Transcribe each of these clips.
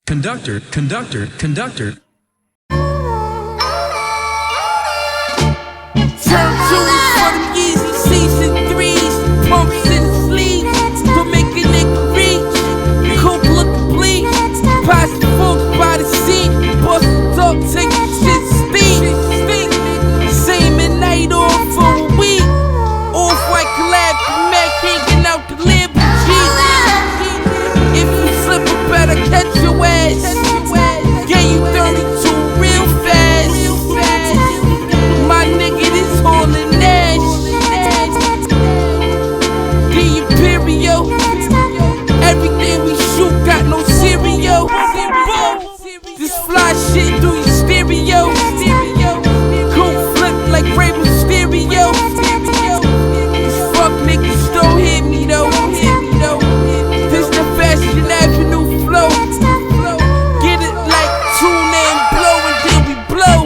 Conductor. Turn twos for them Yeezy season threes, pumps in the sleeves, to make a nigga reach. Coke looking bleak, pass the folks by the seat, bust the dog, take the shit steep. Same at night off for a week, off white collab, Mac hanging out the Lamborghini. If you slip, I better catch your ass. Yeah, you 32 real fast. My nigga, this haulin' Nash. The Imperial. Everything we shoot got no cereal. This fly shit through your stereo. Cool flip like Ray Misterio. These fuck niggas don't hit me though. This the Fashion Avenue flow. Get it like tune and blow until we blow.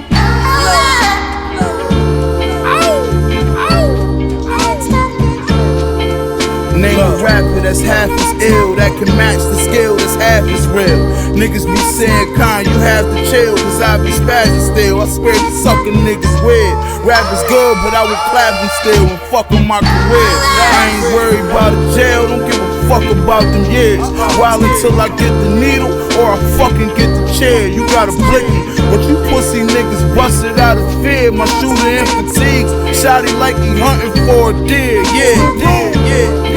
Name a rapper that's half as ill, that can match the skill that's half as real. Niggas be saying, "Con, you have to chill, cause I be spazzing still." I swear to sucking niggas weird. Rap is good, but I would clap them still and fuck on my career. I ain't worried about a jail, don't give a fuck about them years. While until I get the needle, or I fucking get the chair. You gotta blick me, but you pussy niggas busted out of fear. My shooter in fatigues, shot he like he hunting for a deer. Yeah.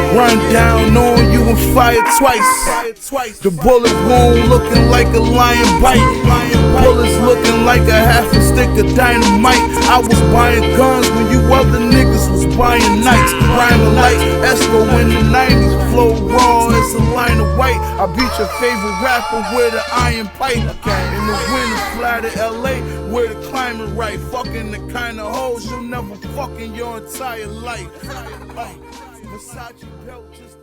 Run down on you and fire twice. The bullet wound looking like a lion bite. Bullets looking like a half a stick of dynamite. I was buying guns when you other niggas was buying nights. Rhyming like Esco in the 90s. Flow raw as a line of white. I beat your favorite rapper with an iron pipe. In the winter, fly to LA where the climate right. Fucking the kind of hoes you'll never fuck in your entire life. Versace belt just